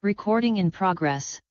Recording in progress.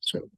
So,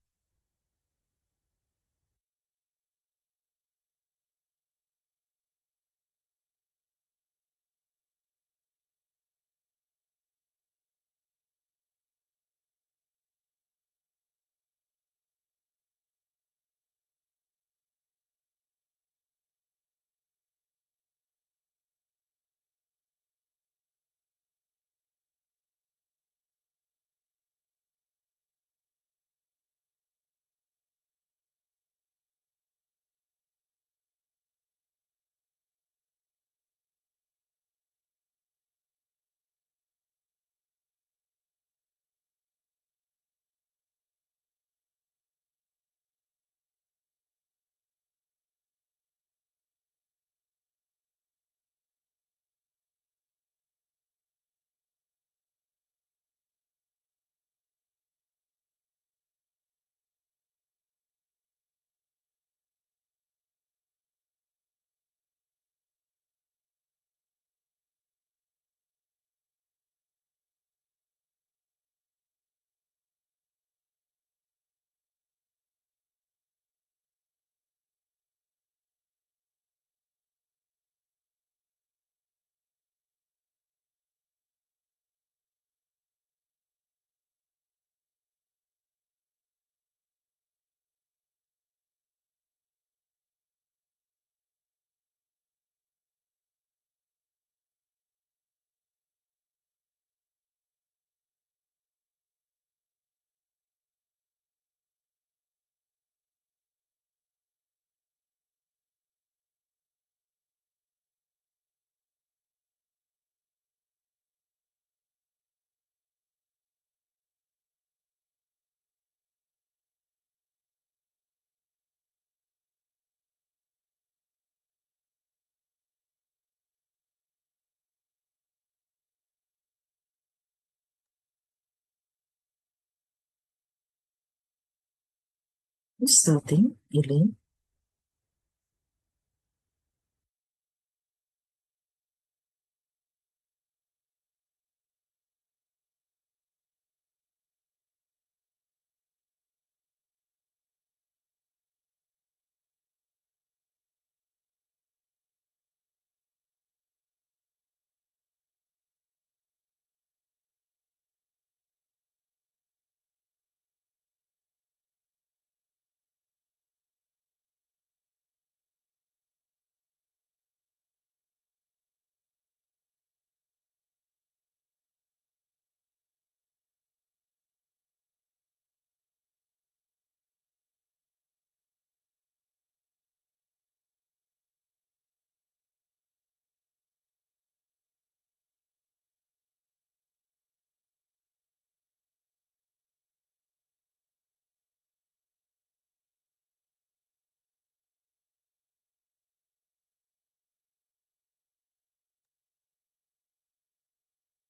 who's starting, Elaine?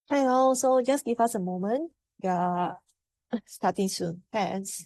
Hi all, so just give us a moment. We are starting soon. Thanks.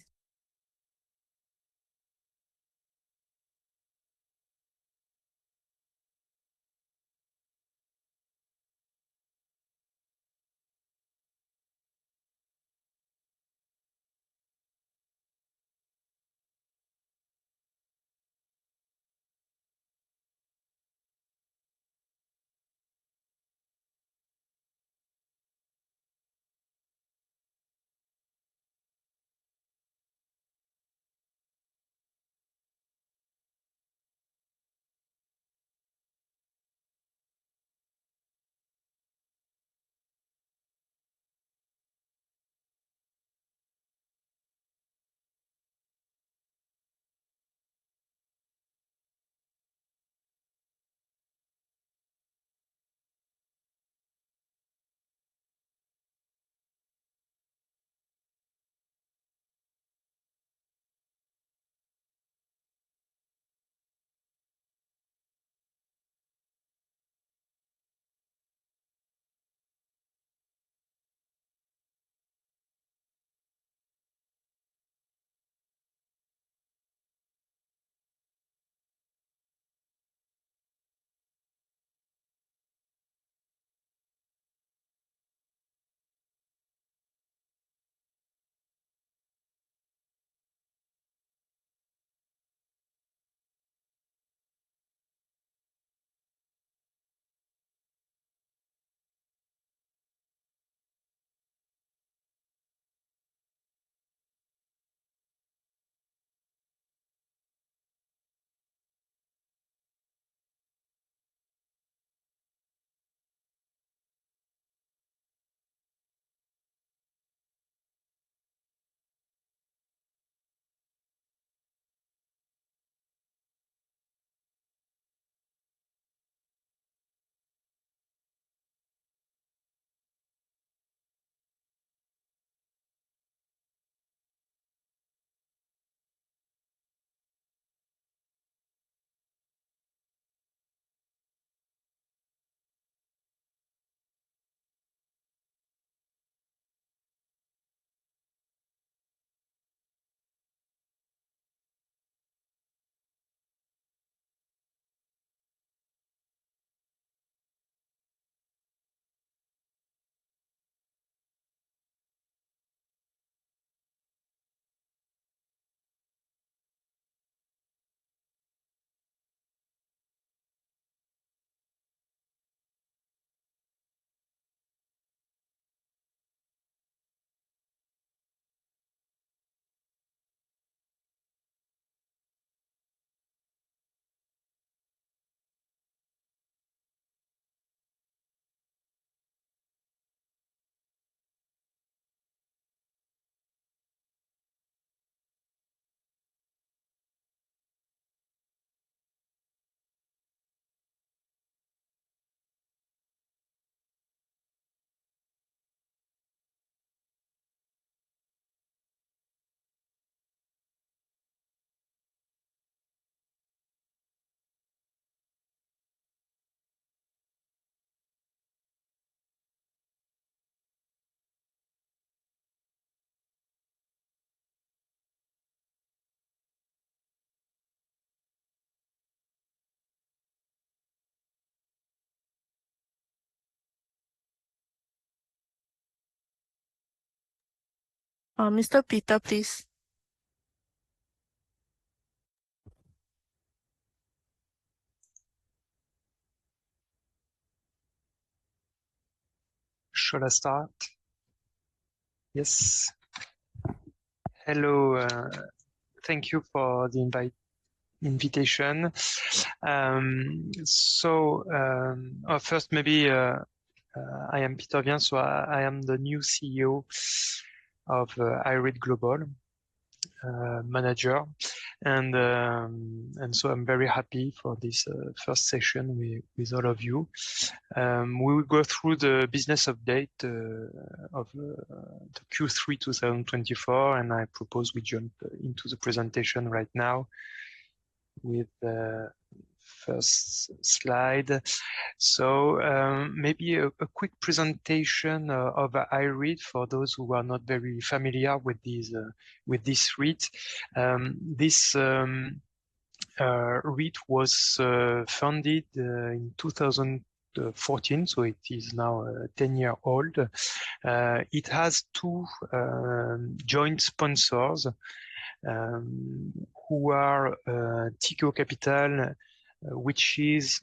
Mr. Peter, please. Should I start? Yes. Hello. Thank you for the invitation. First, maybe I am Peter Vien, so I am the new CEO of IREIT Global manager, and so I'm very happy for this first session with all of you. We will go through the business update of the Q3 2024, and I propose we jump into the presentation right now with first slide. So maybe a quick presentation of IREIT for those who are not very familiar with this REIT. This REIT was founded in 2014, so it is now 10-year-old. It has two joint sponsors who are Tikehau Capital, which is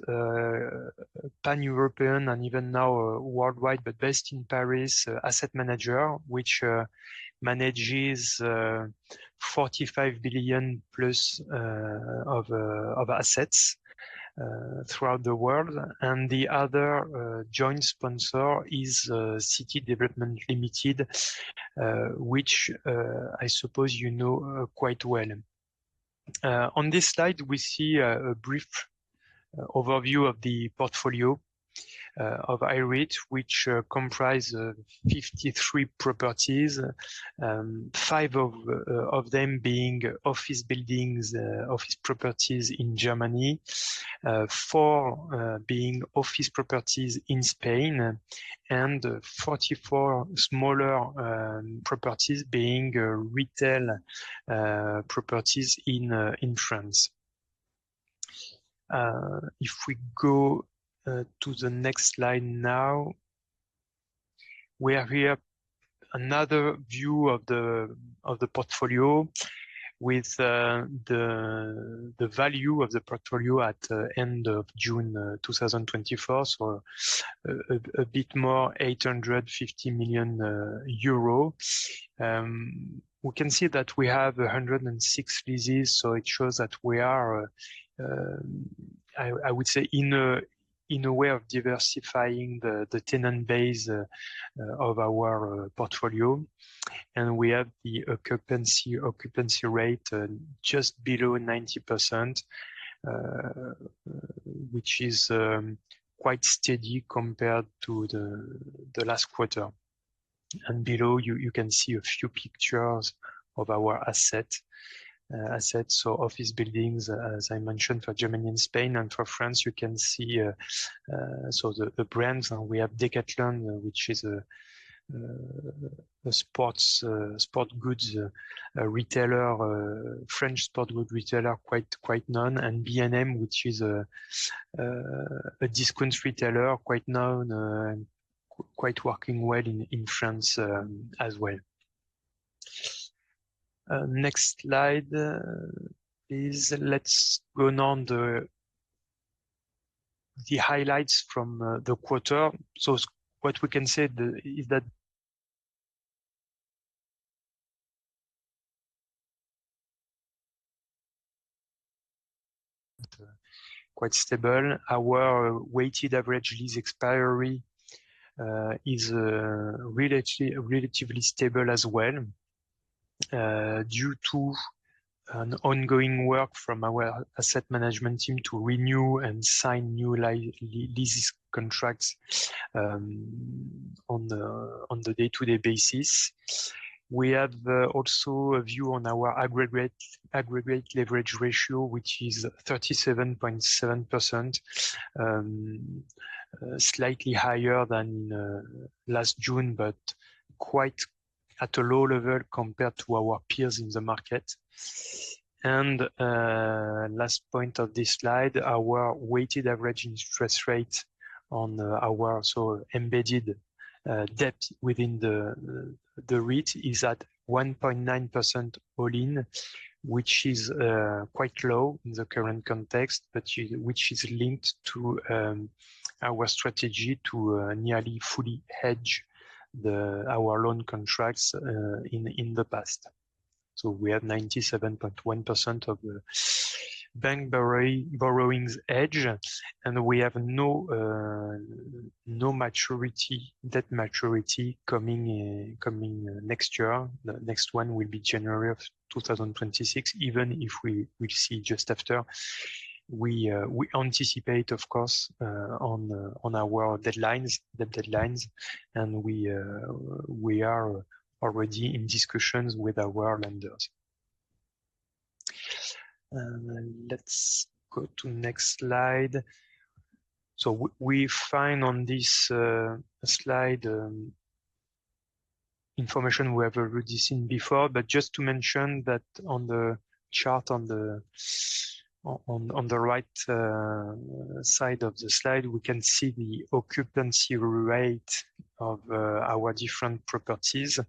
pan-European and even now worldwide, but based in Paris, asset manager, which manages 45 billion plus of assets throughout the world. And the other joint sponsor is City Development Limited, which I suppose you know quite well. On this slide, we see a brief overview of the portfolio of IREIT, which comprise 53 properties, 5 of them being office buildings, office properties in Germany, 4 being office properties in Spain, and 44 smaller properties being retail properties in France. If we go to the next slide now, we have here another view of the portfolio with the value of the portfolio at end of June 2024, so a bit more 850 million euro. We can see that we have 106 leases, so it shows that we are, I would say, in a way of diversifying the tenant base of our portfolio. And we have the occupancy rate just below 90%, which is quite steady compared to the last quarter. And below you can see a few pictures of our assets. So office buildings, as I mentioned, for Germany and Spain, and for France, you can see so the brands. We have Decathlon, which is a sport goods retailer, French sport goods retailer, quite known, and B&M, which is a discount retailer, quite known, and quite working well in France as well. Next slide, please. Let's go on the highlights from the quarter. So what we can say is that quite stable. Our weighted average lease expiry is relatively stable as well, due to an ongoing work from our asset management team to renew and sign new lease contracts on the day-to-day basis. We have also a view on our aggregate leverage ratio, which is 37.7%, slightly higher than last June, but quite at a low level compared to our peers in the market. And last point of this slide, our weighted average interest rate on our embedded debt within the REIT is at 1.9% all in, which is quite low in the current context, but which is linked to our strategy to nearly fully hedge our loan contracts in the past. So we have 97.1% of the bank borrowings hedge, and we have no debt maturity coming next year. The next one will be January of 2026. Even if we will see just after, we anticipate, of course, on our debt deadlines, and we are already in discussions with our lenders. Let's go to next slide. So we find on this slide information we have already seen before, but just to mention that on the chart on the right side of the slide, we can see the occupancy rate of our different properties.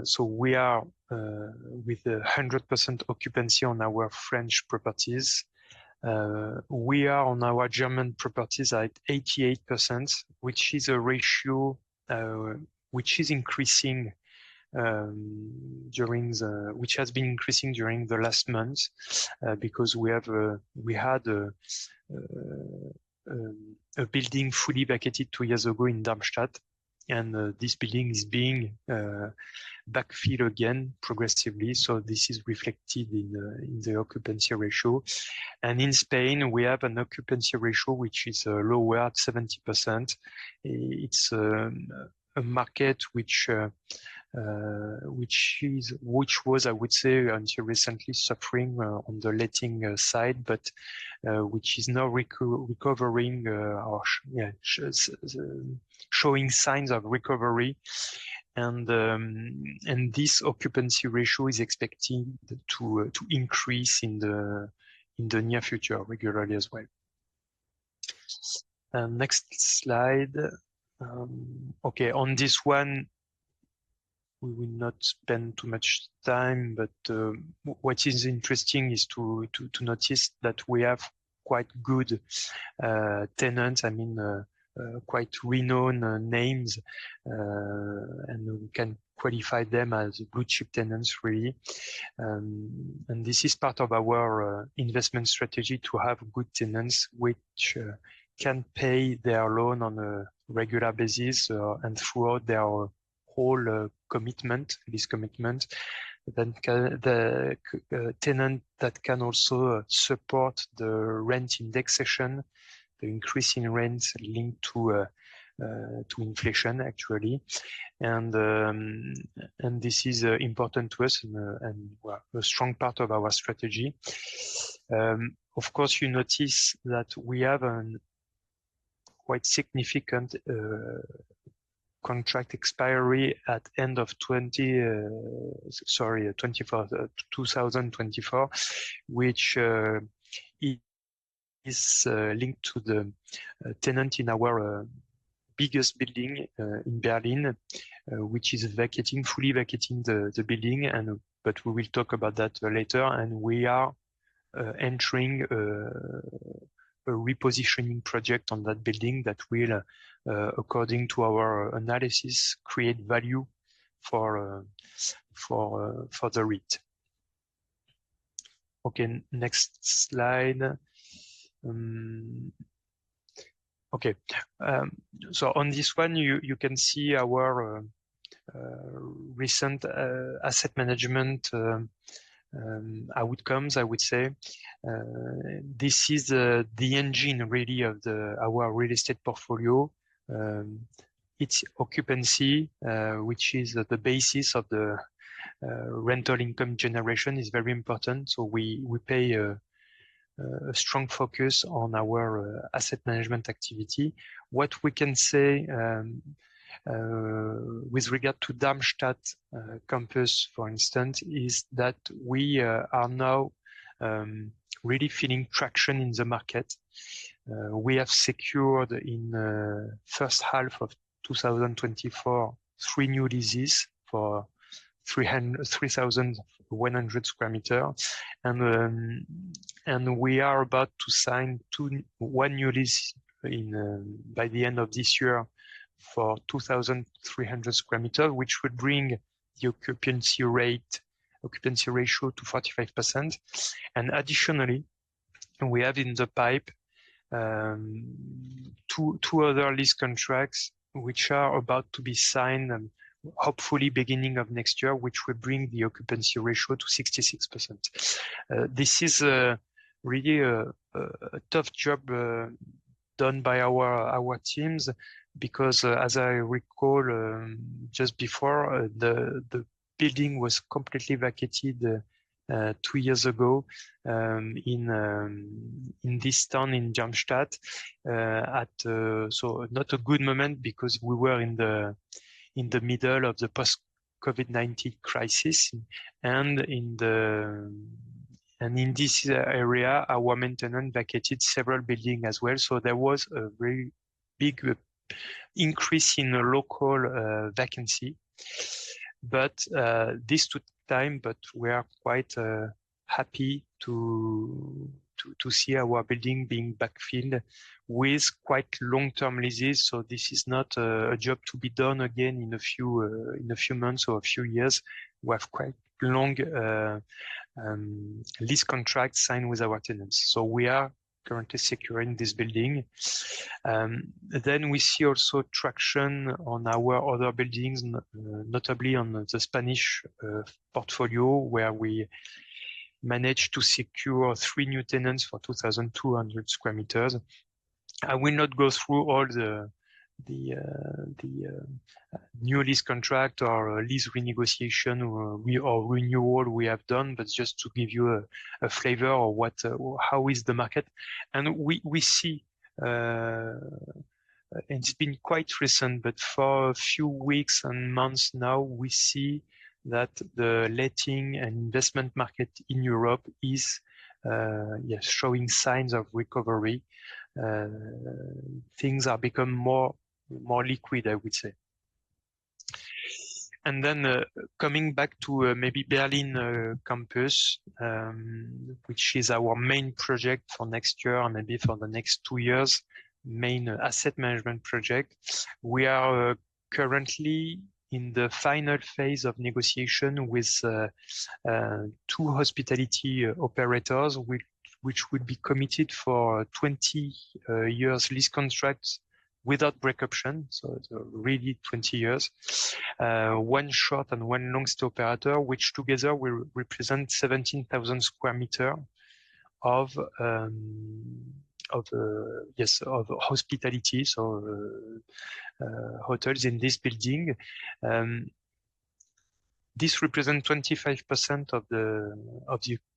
So we are with 100% occupancy on our French properties. We are on our German properties at 88%, which is a ratio which is increasing which has been increasing during the last month because we had a building fully vacated 2 years ago in Darmstadt, and this building is being backfilled again progressively. So this is reflected in the occupancy ratio. And in Spain, we have an occupancy ratio which is lower at 70%. It's a market which was, I would say, until recently suffering on the letting side, but which is now recovering or showing signs of recovery. And this occupancy ratio is expected to increase in the near future regularly as well. Next slide. Okay, on this one, we will not spend too much time, but what is interesting is to notice that we have quite good tenants. I mean, quite renowned names, and we can qualify them as blue chip tenants, really. And this is part of our investment strategy to have good tenants which can pay their loan on a regular basis and throughout their whole lease commitment. Then the tenant that can also support the rent indexation, the increase in rents linked to inflation, actually, and this is important to us and well, a strong part of our strategy. Of course, you notice that we have a quite significant contract expiry at end of 2024, which is linked to the tenant in our biggest building in Berlin, which is fully vacating the building, but we will talk about that later. And we are entering a repositioning project on that building that will, according to our analysis, create value for the REIT. Okay, next slide. Okay, so on this one, you can see our recent asset management outcomes, I would say. This is the engine really of our real estate portfolio. Its occupancy, which is the basis of the rental income generation, is very important. So we pay a strong focus on our asset management activity. What we can say with regard to Darmstadt campus, for instance, is that we are now really feeling traction in the market. We have secured in first half of 2024 3 new leases for 3,100 square meters, and we are about to sign one new lease by the end of this year for 2,300 square meters, which would bring the occupancy ratio to 45%. And additionally, we have in the pipe two other lease contracts which are about to be signed, hopefully beginning of next year, which will bring the occupancy ratio to 66%. This is really a tough job done by our teams, because as I recall, just before, the building was completely vacated 2 years ago in this town in Darmstadt so not a good moment because we were in the middle of the post-COVID-19 crisis, and in this area, our maintenance vacated several buildings as well. So there was a very big increase in a local vacancy. But this took time, but we are quite happy to see our building being backfilled with quite long-term leases. So this is not a job to be done again in a few months or a few years. We have quite long lease contracts signed with our tenants. So we are currently securing this building. Then we see also traction on our other buildings, notably on the Spanish portfolio, where we managed to secure 3 new tenants for 2,200 square meters. I will not go through all the new lease contract or lease renegotiation or renewal we have done, but just to give you a flavor of how is the market. And we see, it's been quite recent, but for a few weeks and months now, we see that the letting and investment market in Europe is showing signs of recovery. Things are become more liquid, I would say. And then coming back to maybe Berlin campus, which is our main project for next year and maybe for the next 2 years, main asset management project. We are currently in the final phase of negotiation with 2 hospitality operators, which would be committed for 20 years lease contracts without break option. So it's really 20 years. 1 short and 1 long stay operator, which together will represent 17,000 square meters of hospitality, so hotels in this building. This represents 25% of the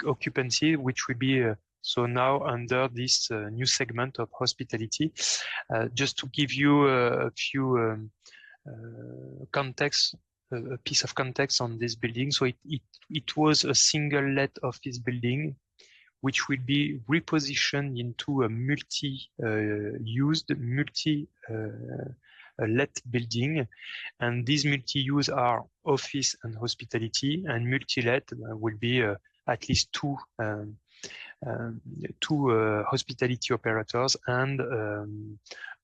occupancy, which will be so now under this new segment of hospitality. Just to give you a few context, a piece of context on this building. So it was a single let office building, which will be repositioned into a multi-used, let building. And these multi-use are office and hospitality, and multi-let will be at least two hospitality operators and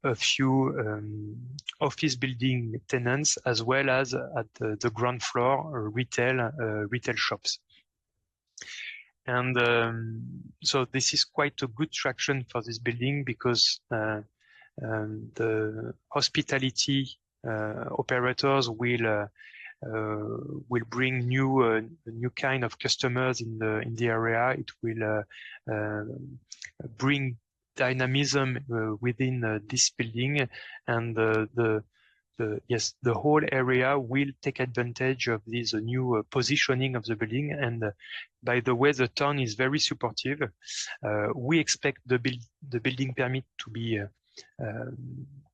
a few office building tenants, as well as at the ground floor retail shops. And so this is quite a good traction for this building because the hospitality operators will bring new kind of customers in the area. It will bring dynamism within this building, and the whole area will take advantage of this new positioning of the building. And by the way, the town is very supportive. We expect the building permit to be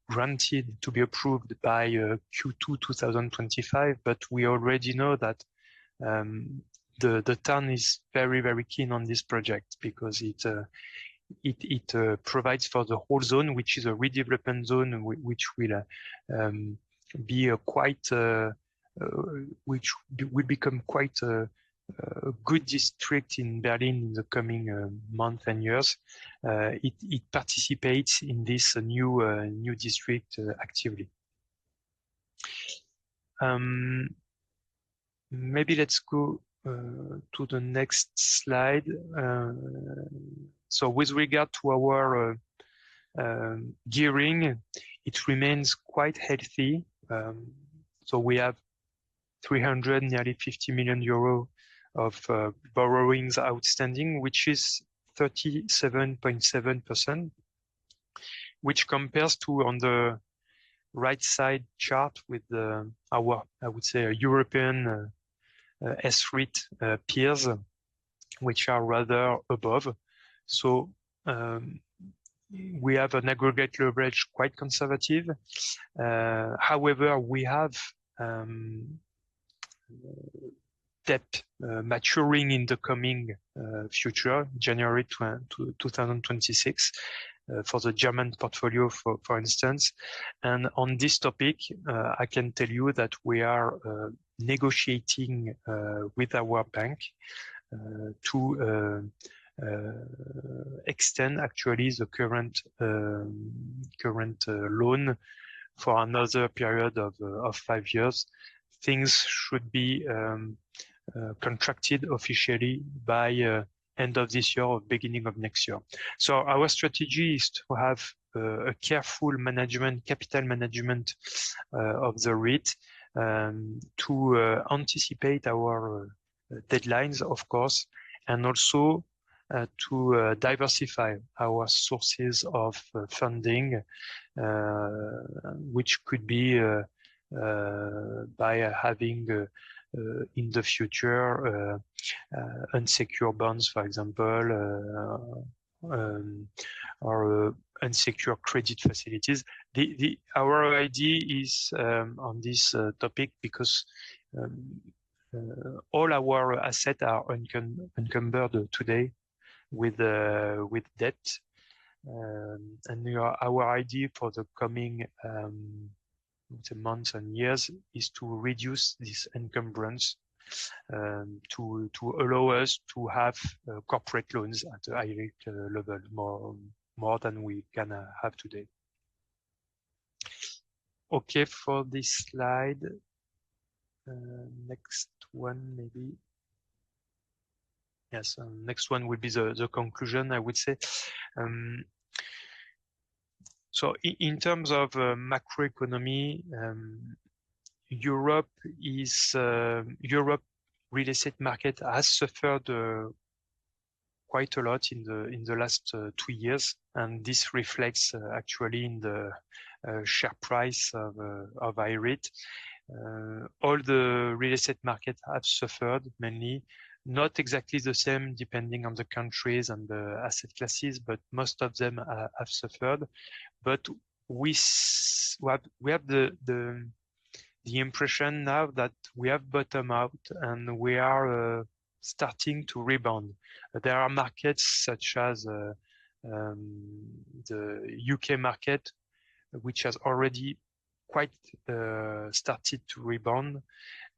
granted, to be approved by Q2 2025, but we already know that the town is very, very keen on this project because it provides for the whole zone, which is a redevelopment zone, which will be which will become quite a good district in Berlin in the coming months and years. It participates in this new district actively. Maybe let's go to the next slide. So with regard to our gearing, it remains quite healthy. So we have nearly 50 million euro of borrowings outstanding, which is 37.7%, which compares to, on the right side chart, with our, I would say, European IREIT peers. which are rather above. So we have an aggregate leverage quite conservative. However, we have debt maturing in the coming future, January 2026, for the German portfolio, for instance. And on this topic, I can tell you that we are negotiating with our bank to extend actually the current loan for another period of 5 years. Things should be contracted officially by end of this year or beginning of next year. So our strategy is to have a careful management, capital management of the REIT, to anticipate our deadlines, of course, and also to diversify our sources of funding, which could be by having in the future unsecured bonds, for example, or unsecured credit facilities. Our idea is on this topic because all our assets are encumbered today with debt, and our idea for the coming months and years is to reduce this encumbrance, to allow us to have corporate loans at the IREIT level more than we can have today. Okay, for this slide, next one maybe. Yes, next one will be the conclusion, I would say. So in terms of macroeconomy, Europe real estate market has suffered quite a lot in the last 2 years, and this reflects actually in the share price of IREIT. All the real estate market have suffered mainly, not exactly the same depending on the countries and the asset classes, but most of them have suffered. But we have the impression now that we have bottomed out and we are starting to rebound. There are markets such as the UK market, which has already quite started to rebound.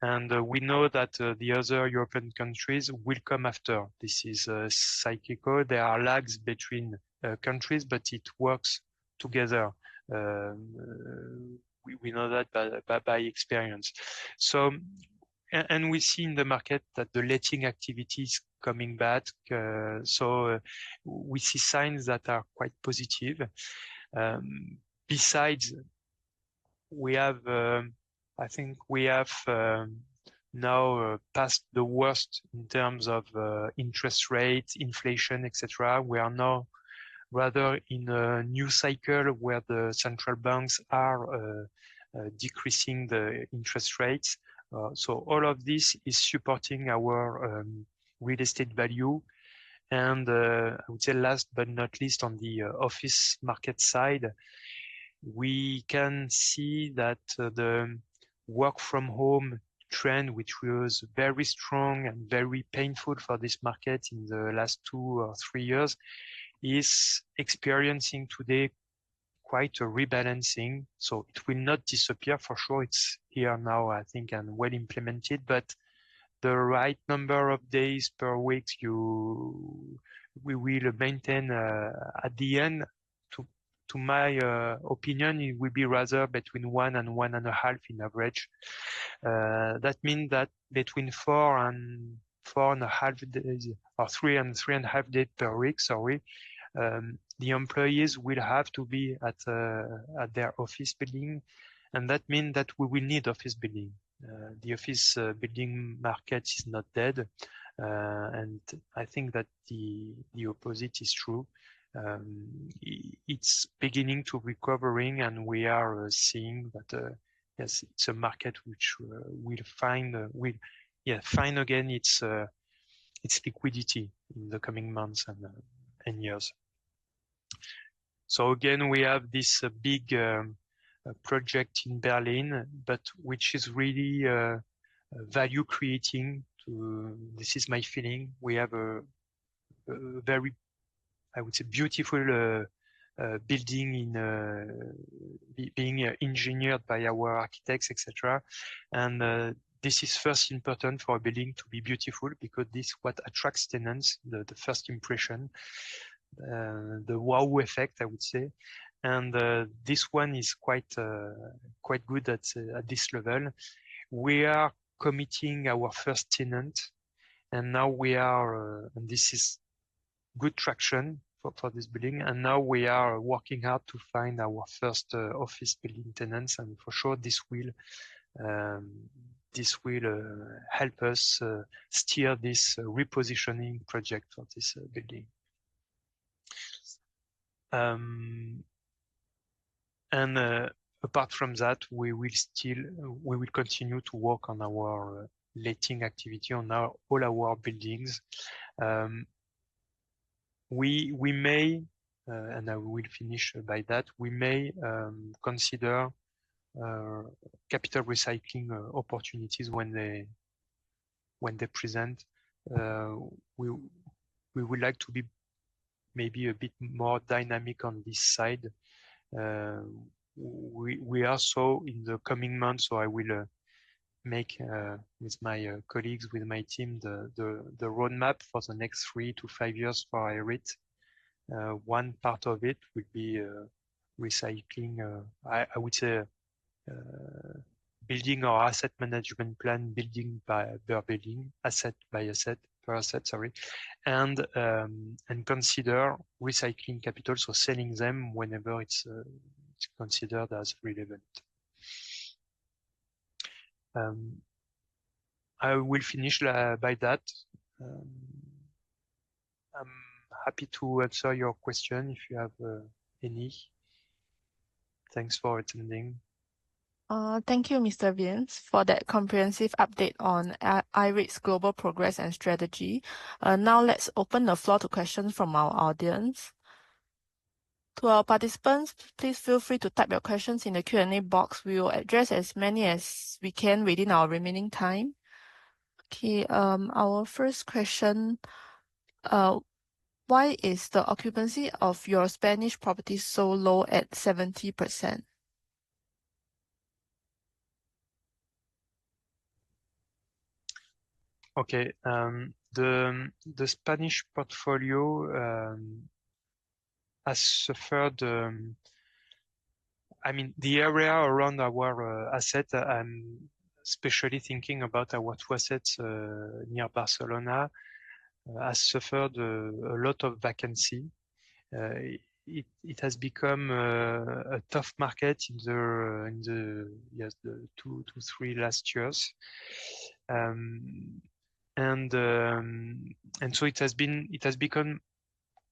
And we know that the other European countries will come after. This is cyclical. There are lags between countries, but it works together. We know that by experience. So, and we see in the market that the letting activity is coming back. So we see signs that are quite positive. Besides, we have, I think we have now passed the worst in terms of interest rate, inflation, etc. We are now rather in a new cycle where the central banks are decreasing the interest rates. So all of this is supporting our real estate value. And I would say last but not least, on the office market side, we can see that the work from home trend, which was very strong and very painful for this market in the last 2 or 3 years, is experiencing today quite a rebalancing. So it will not disappear for sure. It's here now, I think, and well implemented, but the right number of days per week we will maintain at the end. To my opinion, it will be rather between 1 and 1.5 in average. That means that between 4 and 4.5 days, or 3 and 3.5 days per week, sorry, the employees will have to be at their office building, and that means that we will need office building. The office building market is not dead, and I think that the opposite is true. It's beginning to recovering, and we are seeing that yes, it's a market which will find again its its liquidity in the coming months and years. So again, we have this big project in Berlin, but which is really value creating. This is my feeling. We have a very, I would say, beautiful building being engineered by our architects, etc. And this is first important for a building to be beautiful, because this is what attracts tenants, the first impression, the wow effect, I would say. And this one is quite good at this level. We are committing our first tenant, and now we are, and this is good traction for this building. And now we are working hard to find our first office building tenants, and for sure this will help us steer this repositioning project for this building. And apart from that, we will continue to work on our letting activity on all our buildings. We may, and I will finish by that, we may consider capital recycling opportunities when they present. We would like to be maybe a bit more dynamic on this side. We are so in the coming months, so I will make with my colleagues, with my team, the roadmap for the next 3 to 5 years for IREIT. One part of it would be recycling, I would say, building our asset management plan, building by building, asset by asset, per asset, sorry, and consider recycling capital, so selling them whenever it's considered as relevant. I will finish by that. I'm happy to answer your question if you have any. Thanks for attending. Thank you, Mr. Vince, for that comprehensive update on IREIT's global progress and strategy. Now let's open the floor to questions from our audience. To our participants, please feel free to type your questions in the Q&A box. We will address as many as we can within our remaining time. Okay, our first question, why is the occupancy of your Spanish properties so low at 70%? Okay, the Spanish portfolio has suffered. I mean, the area around our asset. I'm especially thinking about our 2 assets near Barcelona. Has suffered a lot of vacancy. It has become a tough market in the 2 to 3 last years. And so it has become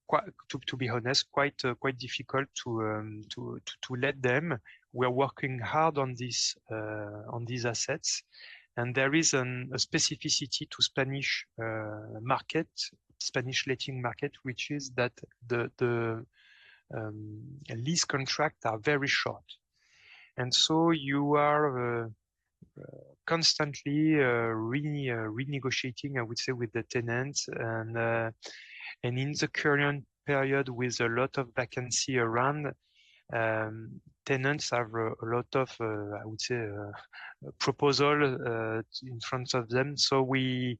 quite, to be honest, quite difficult to let them. We are working hard on these assets, and there is a specificity to Spanish market, Spanish letting market, which is that the lease contracts are very short, and so you are constantly renegotiating, I would say, with the tenants, and in the current period with a lot of vacancy around, tenants have a lot of, I would say, proposal in front of them. So we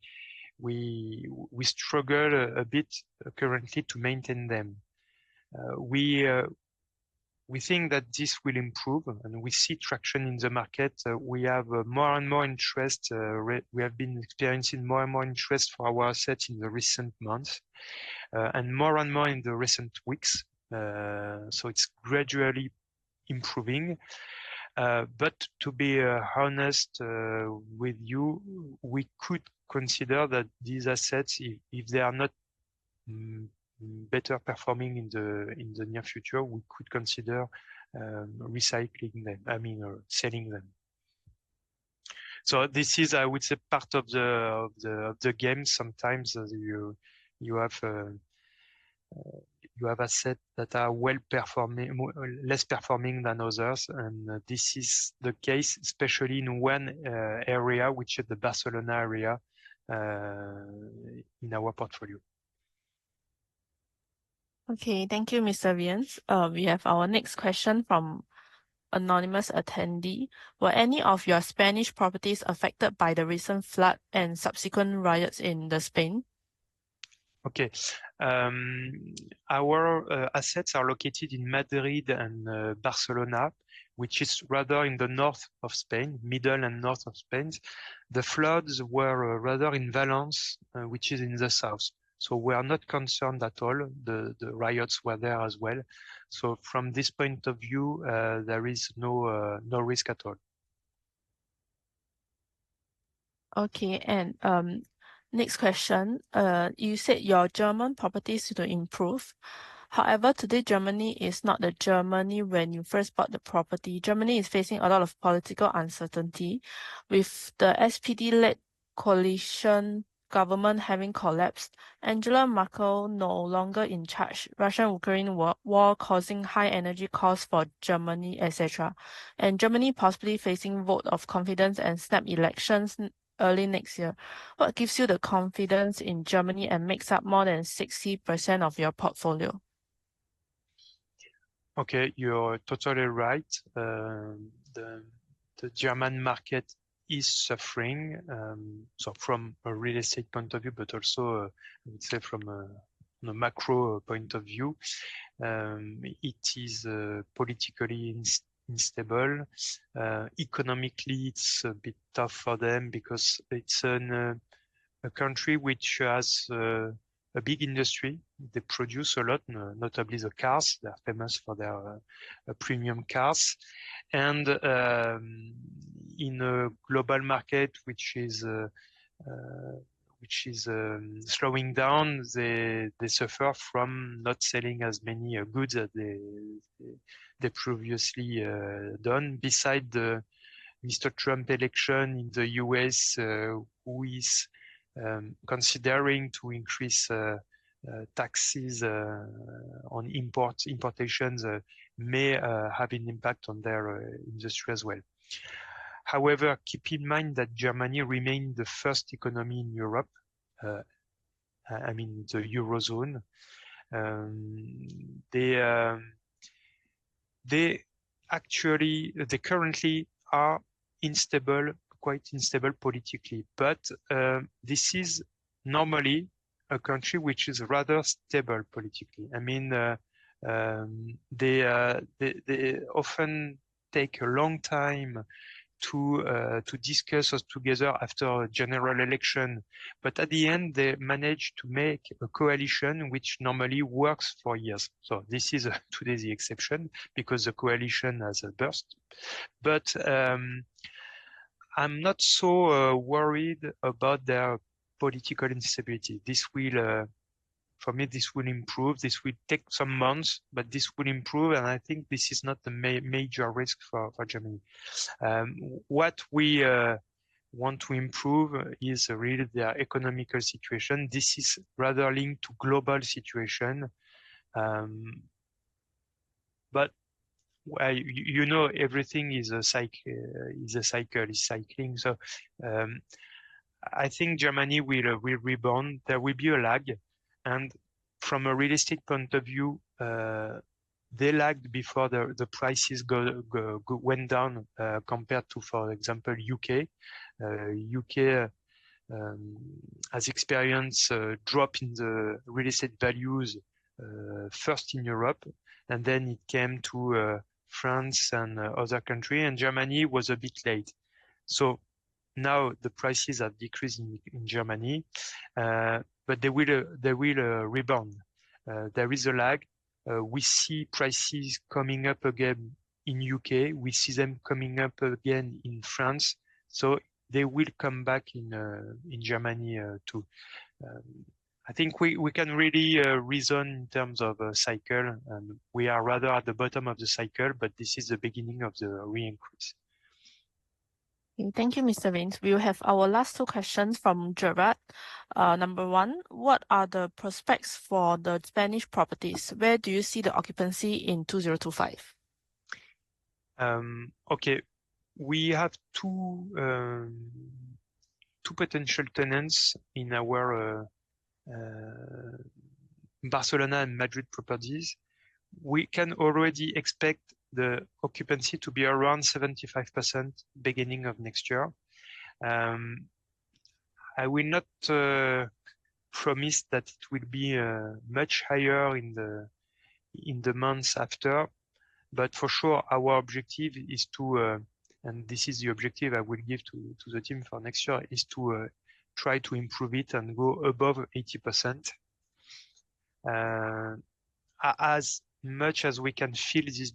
struggle a bit currently to maintain them. We think that this will improve, and we see traction in the market. We have more and more interest. We have been experiencing more and more interest for our assets in the recent months, and more in the recent weeks. So it's gradually improving. But to be honest with you, we could consider that these assets, if they are not better performing in the near future, we could consider recycling them. I mean, selling them. So this is, I would say, part of the game. Sometimes you have assets that are well performing, less performing than others, and this is the case, especially in one area, which is the Barcelona area in our portfolio. Okay, thank you, Mr. Viens. We have our next question from anonymous attendee. Were any of your Spanish properties affected by the recent flood and subsequent riots in Spain? Okay. Our assets are located in Madrid and Barcelona, which is rather in the north of Spain, middle and north of Spain. The floods were rather in Valence, which is in the south. So we are not concerned at all. The riots were there as well. So from this point of view, there is no risk at all. Okay, and next question. You said your German properties to improve. However, today Germany is not the Germany when you first bought the property. Germany is facing a lot of political uncertainty, with the SPD-led coalition government having collapsed, Angela Merkel no longer in charge, Russian-Ukraine war causing high energy costs for Germany, etc., and Germany possibly facing vote of confidence and snap elections early next year. What gives you the confidence in Germany and makes up more than 60% of your portfolio? Okay, you're totally right. The German market is suffering, so from a real estate point of view, but also I would say from a macro point of view. It is politically unstable. Economically, it's a bit tough for them because it's a country which has a big industry. They produce a lot, notably the cars. They are famous for their premium cars. And in a global market which is slowing down, they suffer from not selling as many goods as they previously done. Beside the Mr. Trump election in the US, who is considering to increase taxes on importations may have an impact on their industry as well. However, keep in mind that Germany remained the first economy in Europe, I mean the Eurozone. They currently are quite unstable politically, but this is normally a country which is rather stable politically. I mean, they often take a long time to discuss us together after a general election, but at the end they manage to make a coalition which normally works for years. So this is today the exception because the coalition has burst. But I'm not so worried about their political instability. This will, for me, this will improve. This will take some months, but this will improve. And I think this is not the major risk for Germany. What we want to improve is really their economical situation. This is rather linked to global situation. But you know, everything is a cycle, is cycling. So I think Germany will rebound. There will be a lag, and from a real estate point of view, they lagged before the prices went down compared to, for example, UK. UK has experienced a drop in the real estate values first in Europe, and then it came to France and other countries, and Germany was a bit late. So now the prices have decreased in Germany, but they will rebound. There is a lag. We see prices coming up again in UK. We see them coming up again in France. So they will come back in Germany too. I think we can really reason in terms of a cycle, and we are rather at the bottom of the cycle, but this is the beginning of the re-increase. Okay, thank you, Mr. Vins. We will have our last two questions from Gerard. Number one, what are the prospects for the Spanish properties? Where do you see the occupancy in 2025? Okay, we have two potential tenants in our Barcelona and Madrid properties. We can already expect the occupancy to be around 75% beginning of next year. I will not promise that it will be much higher in the months after, but for sure our objective is to, and this is the objective I will give to the team for next year, is to try to improve it and go above 80%. As much as we can fill these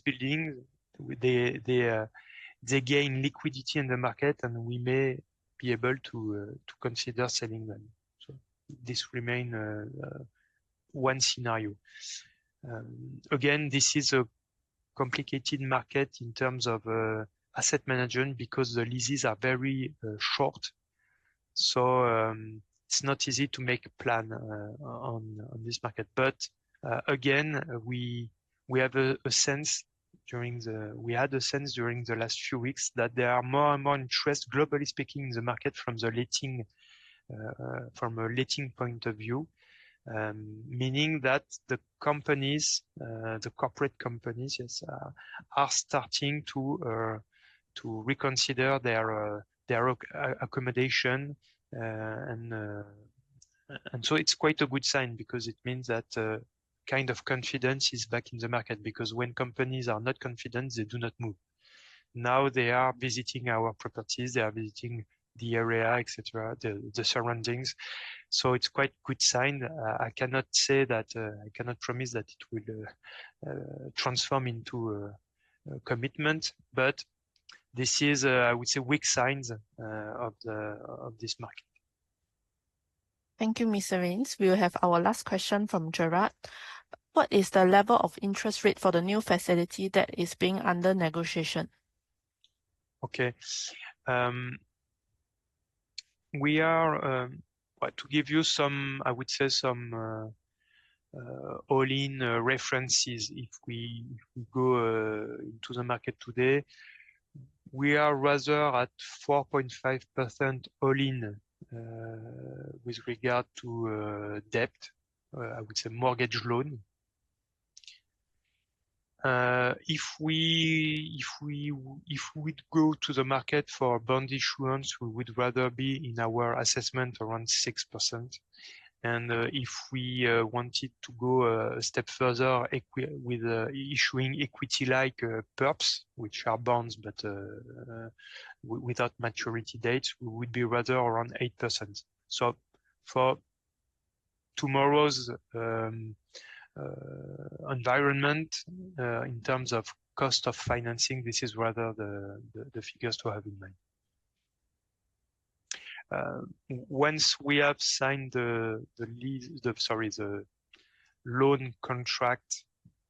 buildings, they gain liquidity in the market, and we may be able to consider selling them. So this remain one scenario. Again, this is a complicated market in terms of asset management because the leases are very short. So it's not easy to make a plan on this market. But again, we have a sense during the last few weeks that there are more and more interest, globally speaking, in the market from the letting, from a letting point of view. Meaning that the companies, the corporate companies, yes, are starting to reconsider their accommodation, and so it's quite a good sign because it means that kind of confidence is back in the market, because when companies are not confident, they do not move. Now they are visiting our properties, they are visiting the area, etc., the surroundings. So it's quite good sign. I cannot say that, I cannot promise that it will transform into a commitment, but this is, I would say, weak signs of this market. Thank you, Mr. Vins. We will have our last question from Gerard. What is the level of interest rate for the new facility that is being under negotiation? Okay. We are, to give you some, I would say, some all-in references. If we go into the market today, we are rather at 4.5% all-in with regard to debt, I would say mortgage loan. If we would go to the market for bond issuance, we would rather be in our assessment around 6%. And if we wanted to go a step further with issuing equity-like perps, which are bonds but without maturity dates, we would be rather around 8%. So for tomorrow's environment, in terms of cost of financing, this is rather the figures to have in mind. Once we have signed the loan contract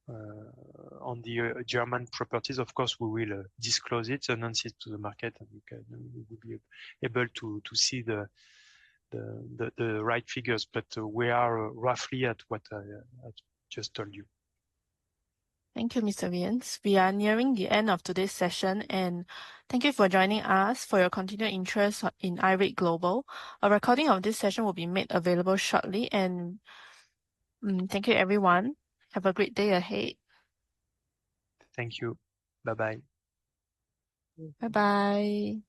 on the German properties, of course we will disclose it, announce it to the market, and we will be able to see the right figures. But we are roughly at what I just told you. Thank you, Mr. Vins. We are nearing the end of today's session, and thank you for joining us, for your continued interest in IREIT Global. A recording of this session will be made available shortly, and thank you, everyone. Have a great day ahead. Thank you. Bye-bye. Bye-bye.